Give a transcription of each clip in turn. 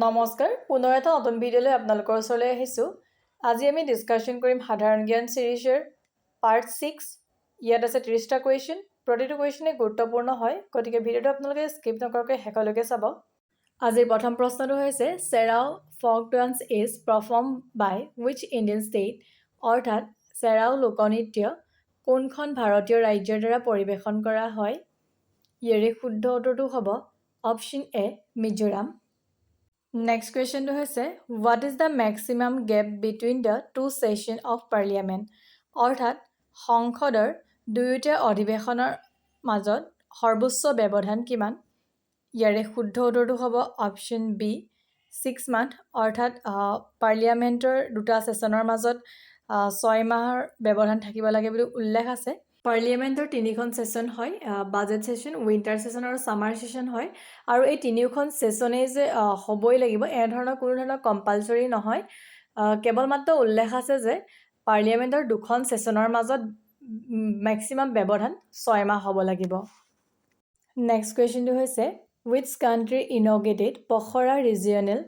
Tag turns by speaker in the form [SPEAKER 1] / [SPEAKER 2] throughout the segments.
[SPEAKER 1] নমস্কাৰ পুনৰ এটা নতুন ভিডিঅ'লৈ আপোনালোকৰ ওচৰলৈ আহিছোঁ। আজি আমি ডিছকাশ্যন কৰিম সাধাৰণ জ্ঞান সিৰিজৰ পাৰ্ট 6। ইয়াত আছে 30টা কুৱেশ্যন। প্ৰতিটো কুৱেশ্যনে গুৰুত্বপূৰ্ণ হয়, গতিকে ভিডিঅ'টো আপোনালোকে স্কিপ নকৰাকৈ শেষলৈকে চাব। আজিৰ প্ৰথম প্ৰশ্নটো হৈছে Cheraw folk dance is perform by which Indian state, অৰ্থাৎ চেৰাও লোকনৃত্য কোনখন ভাৰতীয় ৰাজ্যৰ দ্বাৰা পৰিৱেশন কৰা হয়। ইয়াৰে শুদ্ধ উত্তৰটো হ'ব অপশ্যন এ মিজোৰাম। নেক্সট কুৱেশ্যনটো হৈছে what is the maximum gap between the two session of parliament, অৰ্থাৎ সংসদৰ দুয়োটা অধিৱেশনৰ মাজত সৰ্বোচ্চ ব্যৱধান কিমান। ইয়াৰে শুদ্ধ উত্তৰটো হ'ব অপশ্যন বি 6 মান্থ, অৰ্থাৎ পাৰ্লিয়ামেণ্টৰ দুটা ছেশ্যনৰ মাজত 6 মাহৰ ব্যৱধান থাকিব লাগে বুলি উল্লেখ আছে। পাৰ্লিয়ামেণ্টৰ 3খন ছেশ্যন হয়, বাজেট ছেশ্যন, উইণ্টাৰ ছেশ্যন আৰু ছামাৰ ছেশ্যন হয়। আৰু এই 3খন ছেশ্যনেই যে হ'বই লাগিব এনেধৰণৰ কোনো ধৰণৰ কম্পালচৰি নহয়। কেৱল মাত্ৰ উল্লেখ আছে যে পাৰ্লিয়ামেণ্টৰ 2খন ছেশ্যনৰ মাজত মেক্সিমাম ব্যৱধান 6 মাহ হ'ব লাগিব। নেক্সট কুৱেশ্যনটো হৈছে which country inaugurated Pokhara regional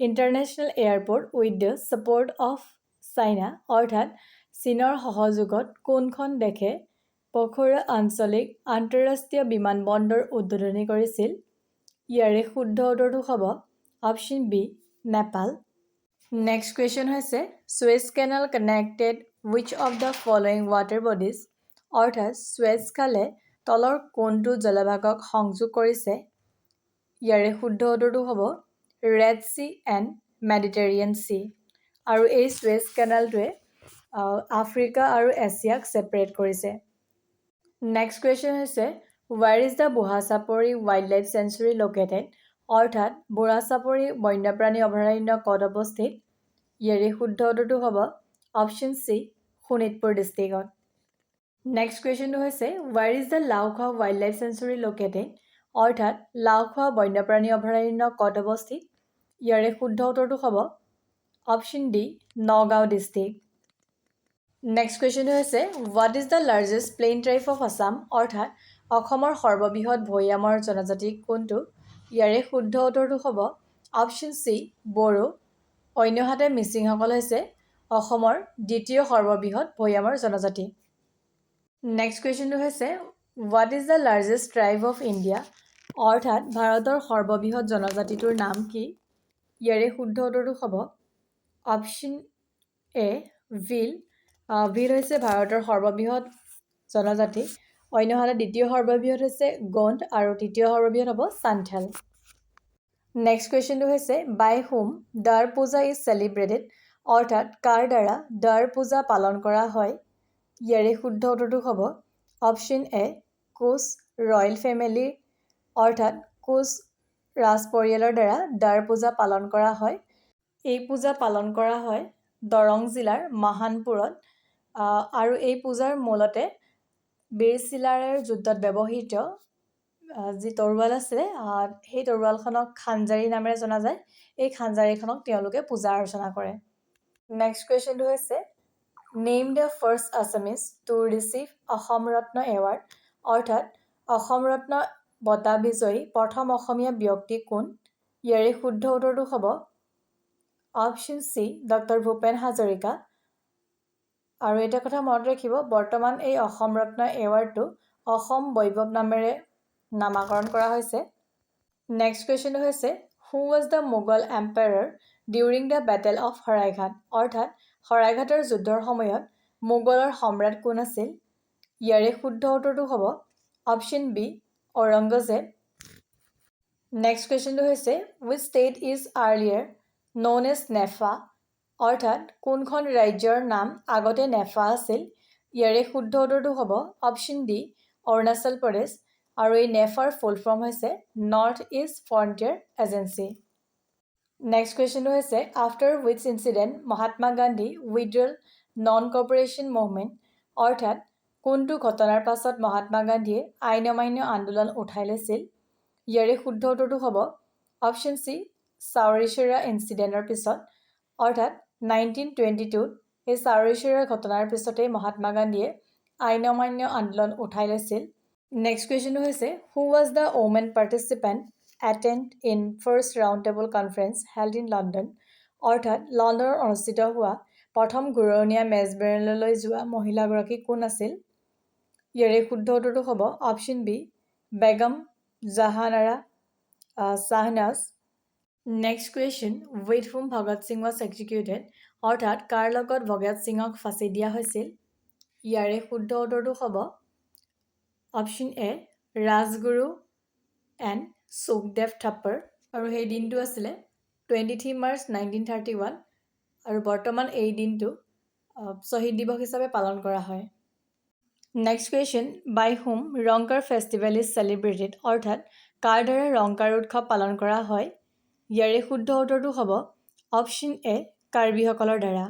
[SPEAKER 1] international airport with the support of China, অৰ্থাৎ চীনৰ সহযোগত কোনখন দেশে পখৰা আঞ্চলিক আন্তঃৰাষ্ট্ৰীয় বিমানবন্দৰ উদ্বোধনী কৰিছিল। ইয়াৰে শুদ্ধ উত্তৰটো হ'ব option B Nepal. Next question হৈছে সুৱেজ canal connected which of the following water bodies, অৰ্থাৎ সুৱেজ খালে তলৰ কোনটো জলভাগক সংযোগ কৰিছে। ইয়াৰে শুদ্ধ উত্তৰটো হ'ব red C and Mediterranean C. আৰু এই সুৱেজ কেনেলটোৱে আফ্ৰিকা আৰু এছিয়াক ছেপাৰেট কৰিছে। নেক্সট কুৱেশ্যন হৈছে ৱেৰ ইজ দ্য বুঢ়া চাপৰি ৱাইল্ড লাইফ চেঞ্চুৰী লোকেটেড, অৰ্থাৎ বুঢ়া চাপৰি বন্যপ্ৰাণী অভয়াৰণ্য ক'ত অৱস্থিত। ইয়াৰে শুদ্ধ উত্তৰটো হ'ব অপশ্যন চি শোণিতপুৰ ডিষ্ট্ৰিক্টত। নেক্সট কুৱেশ্যনটো হৈছে ৱেৰ is the Laokhowa wild life century located, অৰ্থাৎ লাওখোৱা বন্যপ্ৰাণী অভয়াৰণ্য ক'ত অৱস্থিত। ইয়াৰে শুদ্ধ উত্তৰটো হ'ব option D Nagaon district. Next কুৱেশ্যনটো হৈছে what is the largest plain tribe of Assam, অৰ্থাৎ অসমৰ সৰ্ববৃহৎ ভৈয়ামৰ জনজাতি কোনটো। ইয়াৰে শুদ্ধ উত্তৰটো হ'ব অপশ্যন চি বড়ো। অন্যহাতে মিচিংসকল হৈছে অসমৰ দ্বিতীয় সৰ্ববৃহৎ ভৈয়ামৰ জনজাতি। নেক্সট কুৱেশ্যনটো হৈছে what is the largest tribe of India, অৰ্থাৎ ভাৰতৰ সৰ্ববৃহৎ জনজাতিটোৰ নাম কি। ইয়াৰে শুদ্ধ উত্তৰটো হ'ব অপশ্যন এ ভিল। ভিল হৈছে ভাৰতৰ সৰ্ববৃহৎ জনজাতি। অন্যহাতে দ্বিতীয় সৰ্ববৃহৎ হৈছে গোণ্ড আৰু তৃতীয় সৰ্ববৃহৎ হ'ব চান্থেল। নেক্সট কুৱেশ্যনটো হৈছে বাই হুম দাৰ পূজা ইজ চেলিব্ৰেটেড, অৰ্থাৎ কাৰ দ্বাৰা দাৰ পূজা পালন কৰা হয়। ইয়াৰে শুদ্ধ উত্তৰটো হ'ব অপশ্যন এ কোচ ৰয়েল ফেমিলি, অৰ্থাৎ কোচ ৰাজ পৰিয়ালৰ দ্বাৰা দাৰ পূজা পালন কৰা হয়। এই পূজা পালন কৰা হয় দৰং জিলাৰ মহানপুৰত। আৰু এই পূজাৰ মূলতে বীৰ চিলাৰায়ৰ যুদ্ধত ব্যৱহৃত যি তৰোৱাল আছিলে সেই তৰোৱালখনক খানজাৰী নামেৰে জনা যায়। এই খানজাৰীখনক তেওঁলোকে পূজা অৰ্চনা কৰে। নেক্সট কুৱেশ্যনটো হৈছে name the first Assamese to receive Assam Ratna award, অৰ্থাৎ অসম ৰত্ন বঁটা বিজয়ী প্ৰথম অসমীয়া ব্যক্তি কোন। ইয়াৰে শুদ্ধ উত্তৰটো হ'ব option C doctor Bhupen Hazarika. আৰু এটা কথা মনত ৰাখিব বৰ্তমান এই অসম ৰত্ন এৱাৰ্ডটো অসম বৈভৱ নামেৰে নামাকৰণ কৰা হৈছে। নেক্সট কুৱেশ্যনটো হৈছে who was the Mughal empire during the battle of Saraighat, অৰ্থাৎ শৰাইঘাটৰ যুদ্ধৰ সময়ত মোগলৰ সম্ৰাট কোন আছিল। ইয়াৰে শুদ্ধ উত্তৰটো হ'ব অপশ্যন বি ঔৰংগজেব। নেক্সট কুৱেশ্যনটো হৈছে which state is earlier known as NEFA, অৰ্থাৎ কোনখন ৰাজ্যৰ নাম আগতে নেফা আছিল। ইয়াৰে শুদ্ধ উত্তৰটো হ'ব অপশ্যন ডি অৰুণাচল প্ৰদেশ। আৰু এই নেফাৰ ফুল ফৰ্ম হৈছে North East Frontier Agency. Next কুৱেশ্যনটো হৈছে after which incident Mahatma Gandhi withdrawal non cooperation movement, অৰ্থাৎ কোনটো ঘটনাৰ পাছত মহাত্মা গান্ধীয়ে আইন অমান্য আন্দোলন উঠাই লৈছিল। ইয়াৰে শুদ্ধ উত্তৰটো হ'ব অপশ্যন চি চাউৰি চৌৰা ইনচিডেণ্টৰ পিছত, অৰ্থাৎ 1922 এই চাউৰি চৌৰা ঘটনাৰ পিছতেই মহাত্মা গান্ধীয়ে আইন অমান্য আন্দোলন উঠাই লৈছিল। নেক্সট কুৱেশ্যনটো হৈছে who was the women participant attend in first roundtable conference held in London? অৰ্থাৎ লণ্ডনত অনুষ্ঠিত হোৱা প্ৰথম ঘূৰণীয়া মেজমেললৈ যোৱা মহিলাগৰাকী কোন আছিল? ইয়াৰে শুদ্ধ উত্তৰটো হ'ব option B Begum Jahanara Shahnaz. Next question, with whom Bhagat Singh was executed? অৰ্থাৎ কাৰ লগত ভগত সিঙক ফাঁচি দিয়া হৈছিল? ইয়াৰে শুদ্ধ উত্তৰটো হ'ব option A Rajguru and Sukhdev Thapar. আৰু সেই দিনটো আছিলে 23 মাৰ্চ 1931 আৰু বৰ্তমান এই দিনটো শ্বহীদ দিৱস হিচাপে পালন কৰা হয়। Next question, by whom Rongker festival is celebrated? অৰ্থাৎ কাৰ দ্বাৰা ৰংকাৰ উৎসৱ পালন কৰা হয়? ইয়াৰে শুদ্ধ উত্তৰটো হ'ব অপশ্যন এ কাৰ্বিসকলৰ দ্বাৰা।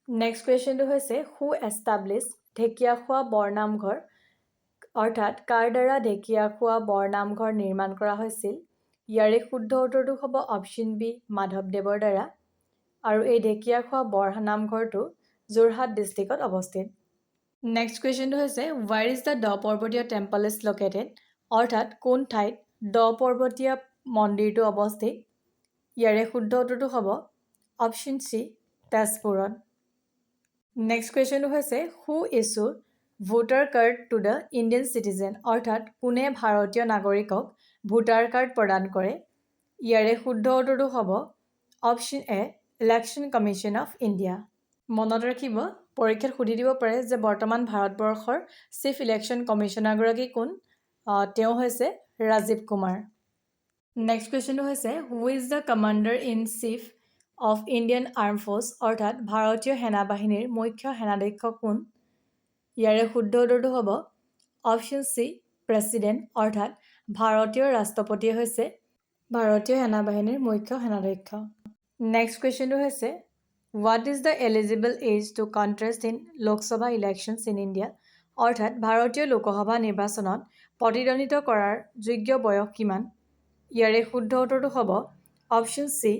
[SPEAKER 1] নেক্সট কুৱেশ্যনটো হৈছে হু এষ্টাব্লিছ ঢেকীয়াখোৱা বৰনামঘৰ? অৰ্থাৎ কাৰ দ্বাৰা ঢেকীয়াখোৱা বৰনামঘৰ নিৰ্মাণ কৰা হৈছিল? ইয়াৰে শুদ্ধ উত্তৰটো হ'ব অপশ্যন বি মাধৱদেৱৰ দ্বাৰা। আৰু এই ঢেকীয়াখোৱা বৰনামঘৰটো যোৰহাট ডিষ্ট্ৰিক্টত অৱস্থিত। নেক্সট কুৱেশ্যনটো হৈছে ৱেৰ ইজ দ্য দ পৰ্বতীয়া টেম্পল ইজ লোকেটেড? অৰ্থাৎ কোন ঠাইত দ পৰ্বতীয়া মন্দিৰটো অৱস্থিত? ইয়াৰে শুদ্ধ উত্তৰটো হ'ব অপশ্যন চি তেজপুৰত। নেক্সট কুৱেশ্যনটো হৈছে who issued voter card to the Indian citizen? অৰ্থাৎ কোনে ভাৰতীয় নাগৰিকক ভোটাৰ কাৰ্ড প্ৰদান কৰে? ইয়াৰে শুদ্ধ উত্তৰটো হ'ব option A election commission of India. মনত ৰাখিব, পৰীক্ষাত সুধি দিব পাৰে যে বৰ্তমান ভাৰতবৰ্ষৰ চিফ ইলেকশ্যন কমিশ্যনাৰগৰাকী কোন? তেওঁ হৈছে ৰাজীৱ কুমাৰ। নেক্সট কুৱেশ্যনটো হৈছে who is the commander in chief of Indian arm force? অৰ্থাৎ ভাৰতীয় সেনাবাহিনীৰ মুখ্য সেনাধ্যক্ষ কোন? ইয়াৰে শুদ্ধ উত্তৰটো হ'ব অপশ্যন চি প্ৰেছিডেণ্ট। অৰ্থাৎ ভাৰতীয় ৰাষ্ট্ৰপতিয়ে হৈছে ভাৰতীয় সেনাবাহিনীৰ মুখ্য সেনাধ্যক্ষ। নেক্সট কুৱেশ্যনটো হৈছে what is the eligible age to contest in Lok Sabha elections in India? অৰ্থাৎ ভাৰতীয় লোকসভা নিৰ্বাচনত প্ৰতিদ্বন্দ্বিতা কৰাৰ যোগ্য বয়স কিমান? ইয়াৰে শুদ্ধ উত্তৰটো হ'ব অপশ্যন চি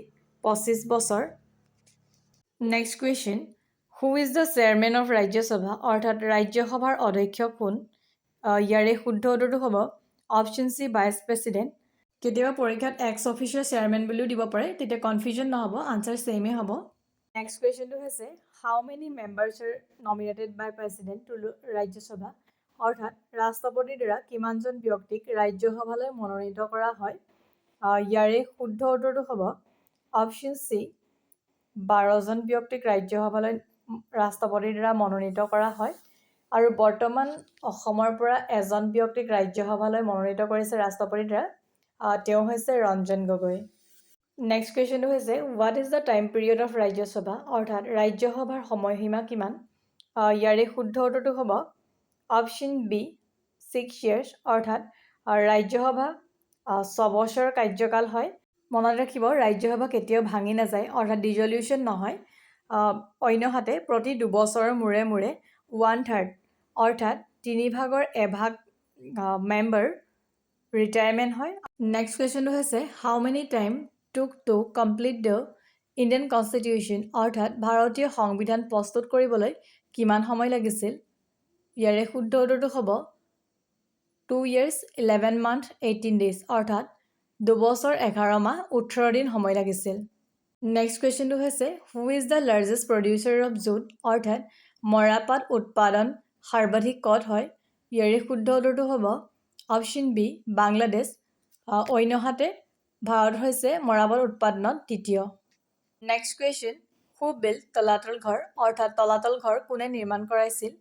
[SPEAKER 1] 25 বছৰ। Next question who is the chairman of Rajya Sabha? অৰ্থাৎ ৰাজ্যসভাৰ অধ্যক্ষ কোন? ইয়াৰে শুদ্ধ উত্তৰটো হ'ব অপশ্যন চি ভাইচ প্ৰেছিডেণ্ট। কেতিয়াবা পৰীক্ষাত এক্স অফিচিয়েল চেয়াৰমেন বুলিও দিব পাৰে, তেতিয়া কনফিউজন নহ'ব, আনচাৰ ছেইমেই হ'ব। নেক্সট কুৱেশ্যনটো হৈছে হাউ মেনি মেম্বাৰ্ছ আৰ নমিনেটেড বাই প্ৰেছিডেণ্ট টু ৰাজ্যসভা? অৰ্থাৎ ৰাষ্ট্ৰপতিৰ দ্বাৰা কিমানজন ব্যক্তিক ৰাজ্যসভালৈ মনোনীত কৰা হয়? ইয়াৰে শুদ্ধ উত্তৰটো হ'ব অপশ্যন চি 12জন ব্যক্তিক ৰাজ্যসভালৈ ৰাষ্ট্ৰপতিৰ দ্বাৰা মনোনীত কৰা হয়। আৰু বৰ্তমান অসমৰ পৰা এজন ব্যক্তিক ৰাজ্যসভালৈ মনোনীত কৰিছে ৰাষ্ট্ৰপতিৰ দ্বাৰা, তেওঁ হৈছে ৰঞ্জন গগৈ। নেক্সট কুৱেশ্যনটো হৈছে what is the time period of Rajya Sabha? অৰ্থাৎ ৰাজ্যসভাৰ সময়সীমা কিমান? ইয়াৰে শুদ্ধ উত্তৰটো হ'ব অপশ্যন বি 6 years। অৰ্থাৎ ৰাজ্যসভা 6 বছৰ কাৰ্যকাল হয়। মনত ৰাখিব, ৰাজ্যসভা কেতিয়াও ভাঙি নাযায়, অৰ্থাৎ ডিজলিউশ্যন নহয়। অন্যহাতে প্ৰতি দুবছৰৰ মূৰে মূৰে 1/3 অৰ্থাৎ 3/4 এভাগ মেম্বাৰ ৰিটায়াৰমেণ্ট হয়। নেক্সট কুৱেশ্যনটো হৈছে হাউ মেনি টাইম টুক to complete the Indian constitution? অৰ্থাৎ ভাৰতীয় সংবিধান প্ৰস্তুত কৰিবলৈ কিমান সময় লাগিছিল? ইয়াৰে শুদ্ধ উত্তৰটো হ'ব 2 years 11 months 18 days। অৰ্থাৎ 2 বছৰ 11 মাহ 18 দিন সময় লাগিছিল। নেক্সট কুৱেশ্যনটো হৈছে who is the largest producer of jute? অৰ্থাৎ মৰাপাট উৎপাদন সৰ্বাধিক ক'ত হয়? ইয়াৰে শুদ্ধ উত্তৰটো হ'ব অপশ্যন বি বাংলাদেশ। অন্যহাতে ভাৰত হৈছে মৰাপাট উৎপাদনত দ্বিতীয়। নেক্সট কুৱেশ্যন হু বিল্ড তলাতল ঘৰ? অৰ্থাৎ তলাতল ঘৰ কোনে নিৰ্মাণ কৰাইছিল?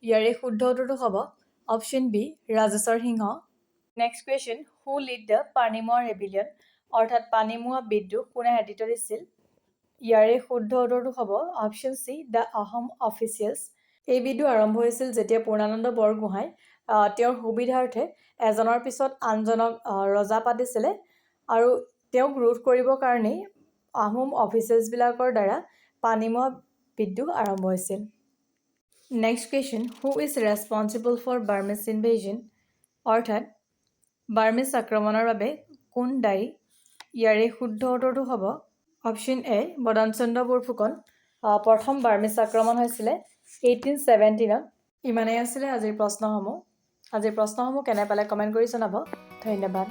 [SPEAKER 1] ইয়াৰে শুদ্ধ উত্তৰটো হ'ব option B Rajeshwar Singh. Next question who led the Panimua rebellion? অৰ্থাৎ পানীমোৱা বিদ্ৰোহ কোনে নেতৃত্ব দিছিল? ইয়াৰে শুদ্ধ উত্তৰটো হ'ব option C the Ahom officials. এই বিদ্ৰোহ আৰম্ভ হৈছিল যেতিয়া পূৰ্ণানন্দ বৰগোহাঁই তেওঁৰ সুবিধাৰ্থে এজনৰ পিছত আনজনক ৰজা পাতিছিলে আৰু তেওঁক ৰোধ কৰিবৰ কাৰণেই আহোম অফিচিয়েলছবিলাকৰ দ্বাৰা পানীমোৱা বিদ্ৰোহ আৰম্ভ হৈছিল। Next question who is responsible for Burmese invasion? অৰ্থাৎ বাৰ্মিজ আক্ৰমণৰ বাবে কোন দায়ী? ইয়াৰে শুদ্ধ উত্তৰটো হ'ব অপশ্যন এ বদন চন্দ্ৰ বৰফুকন। প্ৰথম বাৰ্মিজ আক্ৰমণ হৈছিলে 1817। ইমানেই আছিলে আজিৰ প্ৰশ্নসমূহ। কেনে পালে কমেণ্ট কৰি জনাব। ধন্যবাদ।